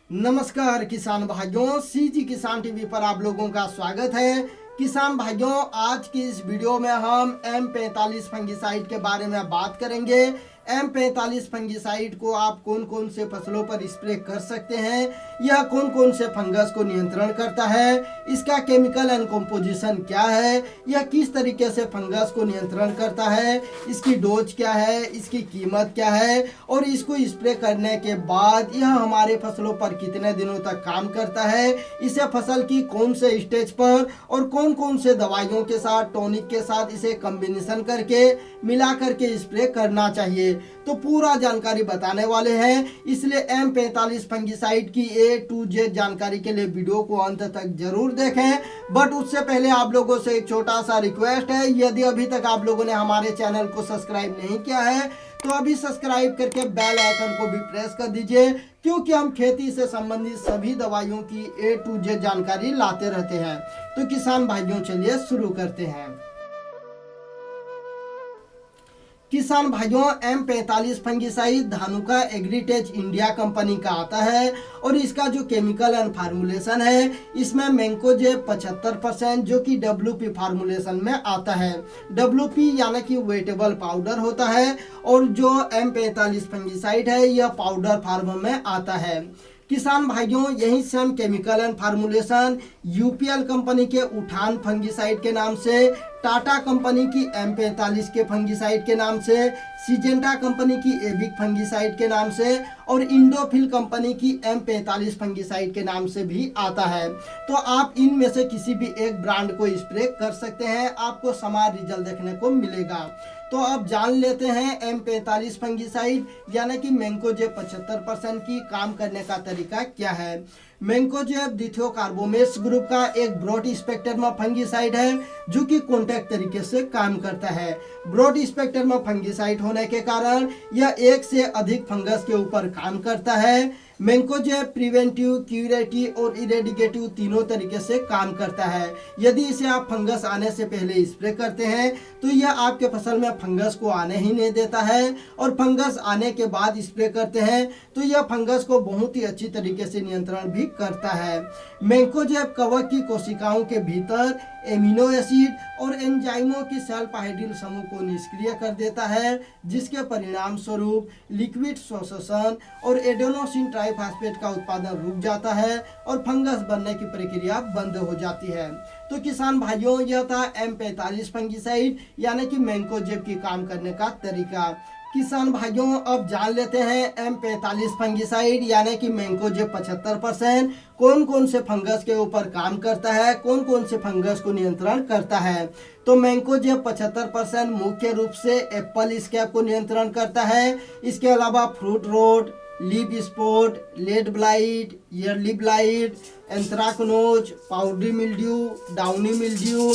नमस्कार किसान भाइयों, सीजी किसान टीवी पर आप लोगों का स्वागत है। किसान भाइयों, आज की इस वीडियो में हम M45 फंगिसाइड के बारे में बात करेंगे। M45 फंगिसाइड को आप कौन कौन से फसलों पर स्प्रे कर सकते हैं, यह कौन कौन से फंगस को नियंत्रण करता है, इसका केमिकल एंड कंपोजिशन क्या है, यह किस तरीके से फंगस को नियंत्रण करता है, इसकी डोज क्या है, इसकी कीमत क्या है और इसको स्प्रे करने के बाद यह हमारे फसलों पर कितने दिनों तक काम करता है, इसे फसल की कौन से स्टेज पर और कौन कौन से दवाइयों के साथ, टॉनिक के साथ इसे कॉम्बिनेशन करके मिला करके स्प्रे करना चाहिए, तो पूरा जानकारी बताने वाले हैं। इसलिए M45 फंगिसाइड की A to Z जानकारी के लिए वीडियो को अंत तक जरूर देखें। बट उससे पहले आप लोगों से एक छोटा सा रिक्वेस्ट है, यदि अभी तक आप लोगों ने हमारे चैनल को सब्सक्राइब नहीं किया है तो अभी सब्सक्राइब करके बेल आइकन को भी प्रेस कर दीजिए, क्योंकि हम खेती से संबंधित सभी दवाइयों की A to Z जानकारी लाते रहते हैं। तो किसान भाइयों, चलिए शुरू करते हैं। किसान भाइयों, M45 fungicide Dhanuka Agritech India company का आता है और इसका जो केमिकल एंड फार्मूलेशन है, इसमें मैंकोजेब 75% जो कि WP फार्मूलेशन में आता है। WP यानी कि वेटेबल पाउडर होता है और जो M45 फंगिसाइड है यह पाउडर फॉर्म में आता है। किसान भाइयों, यही same chemical and formulation UPL company के उठान फंगिसाइड के नाम से, टाटा कंपनी की M45 के फंगिसाइड के नाम से, सिजेंटा कंपनी की एबिक फंगिसाइड के नाम से और इंडोफिल कंपनी की M45 फंगिसाइड के नाम से भी आता है। तो आप इनमें से किसी भी एक ब्रांड को स्प्रे कर सकते हैं, आपको समान रिजल्ट देखने को मिलेगा। तो अब जान लेते हैं M45 फंगिसाइड यानी कि मैंकोजेब 75% की काम करने का तरीका क्या है। मैंकोजेब डिथियोकार्बोमेस ग्रुप का एक ब्रॉड स्पेक्ट्रम फंगिसाइड है जो कि कॉन्टैक्ट तरीके से काम करता है। ब्रॉड स्पेक्ट्रम फंगिसाइड होने के कारण यह एक से अधिक फंगस के ऊपर काम करता है। मैंकोजेब प्रिवेंटिव, क्यूरेटिव और इरेडिकेटिव तीनों तरीके से काम करता है। यदि इसे आप फंगस आने से पहले स्प्रे करते हैं तो यह आपके फसल में फंगस को आने ही नहीं देता है और फंगस आने के बाद स्प्रे करते हैं तो यह फंगस को बहुत ही अच्छी तरीके से नियंत्रण भी करता है। मैंकोजेब कवक की कोशिकाओं के भीतर एमिनो एसिड और एंजाइमों की सेल्फ हाइड्रिल समूह को निष्क्रिय कर देता है, जिसके परिणाम स्वरूप लिक्विड शोषण और एडेनोसिन ट्राइफॉस्फेट का उत्पादन रुक जाता है और फंगस बनने की प्रक्रिया बंद हो जाती है। तो किसान भाइयों, यह था M45 फंगिसाइड यानी कि मैंकोजेब की काम करने का तरीका। किसान भाइयों, अब जान लेते हैं M45 फंगिसाइड यानी कि मैंकोजेब 75% कौन कौन से फंगस के ऊपर काम करता है, कौन कौन से फंगस को नियंत्रण करता है। तो मैंकोजेब 75% मुख्य रूप से एप्पल स्कैब को नियंत्रण करता है। इसके अलावा fruit rot, leaf spot, late blight, early blight, anthracnose, powdery mildew, downy mildew,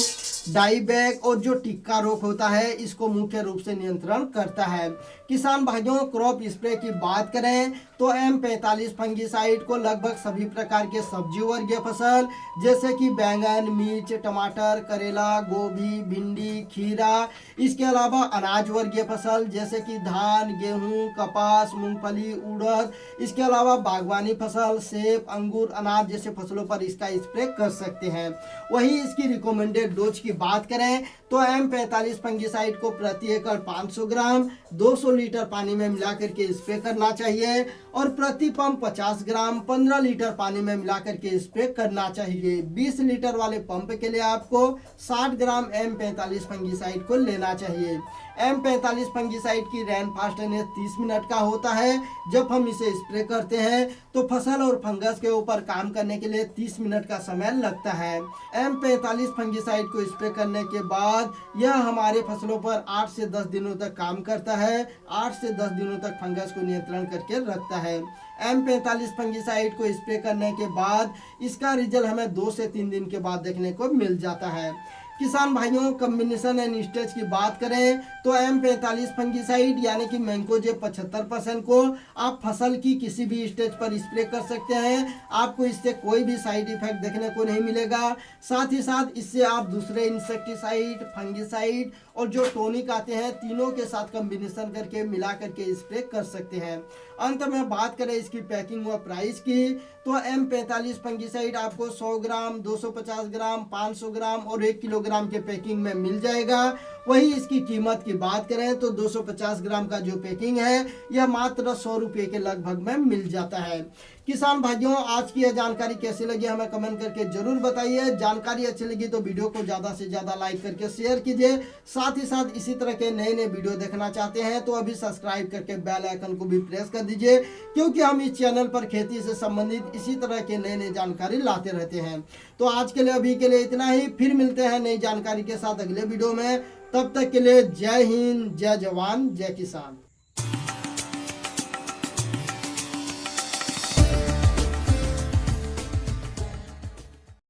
dieback और जो टिक्का रोग होता है इसको मुख्य रूप से नियंत्रण करता है। किसान भाइयों, क्रॉप स्प्रे की बात करें तो M45 फंगिसाइड को लगभग सभी प्रकार के सब्जी वर्गीय फसल जैसे कि बैंगन, मिर्च, टमाटर, करेला, गोभी, भिंडी, खीरा, इसके अलावा अनाज वर्गीय फसल जैसे कि धान, गेहूं, कपास, मूंगफली, उड़द, इसके अलावा बागवानी फसल सेब, अंगूर, अनाज जैसे फसलों पर इसका स्प्रे कर सकते हैं। वही इसकी रिकमेंडेड डोज की बात करें तो M45 फंगिसाइड को प्रति एकड़ 500 ग्राम 200 लीटर पानी में मिला करके स्प्रे करना चाहिए और प्रति पंप 50 ग्राम 15 लीटर पानी में मिला करके स्प्रे करना चाहिए। 20 लीटर वाले पंप के लिए आपको 60 ग्राम M45 फंगिसाइड को लेना चाहिए। M45 फंगिसाइड की रैन फास्टनेस 30 मिनट का होता है। जब हम इसे स्प्रे करते हैं तो फसल और फंगस के ऊपर काम करने के लिए 30 मिनट का समय लगता है। M45 फंगिसाइड को स्प्रे करने के बाद यह हमारे फसलों पर 8 से 10 दिनों तक काम करता है। 8 से 10 दिनों तक फंगस को नियंत्रण करके रखता है। M45 फंगिसाइड को स्प्रे करने के बाद इसका रिजल्ट हमें 2 से 3 दिन के बाद देखने को मिल जाता है। किसान भाइयों, कॉम्बिनेशन एंड स्टेज की बात करें तो M45 फंगिसाइड यानी कि मैंकोजेब 75% को आप फसल की किसी भी स्टेज पर स्प्रे कर सकते हैं। आपको इससे कोई भी साइड इफेक्ट देखने को नहीं मिलेगा। साथ ही साथ इससे आप दूसरे इंसेक्टिसाइड, फंगिसाइड और जो टॉनिक आते हैं तीनों के साथ कॉम्बिनेशन करके मिला करके स्प्रे कर सकते हैं। अंत में बात करें इसकी पैकिंग व प्राइस की, तो M45 फंगिसाइड आपको 100 ग्राम, 250 ग्राम, 500 ग्राम और 1 किलोग्राम के पैकिंग में मिल जाएगा। वही इसकी कीमत की बात करें तो 250 ग्राम का जो पैकिंग है यह मात्र 100 रुपये के लगभग में मिल जाता है। किसान भाइयों, आज की यह जानकारी कैसी लगी हमें कमेंट करके जरूर बताइए। जानकारी अच्छी लगी तो वीडियो को ज़्यादा से ज़्यादा लाइक करके शेयर कीजिए। साथ ही साथ इसी तरह के नए नए वीडियो देखना चाहते हैं तो अभी सब्सक्राइब करके बेल आइकन को भी प्रेस कर दीजिए, क्योंकि हम इस चैनल पर खेती से संबंधित इसी तरह के नए नए जानकारी लाते रहते हैं। तो आज के लिए अभी के लिए इतना ही, फिर मिलते हैं नई जानकारी के साथ अगले वीडियो में। तब तक के लिए जय हिंद, जय जवान, जय किसान।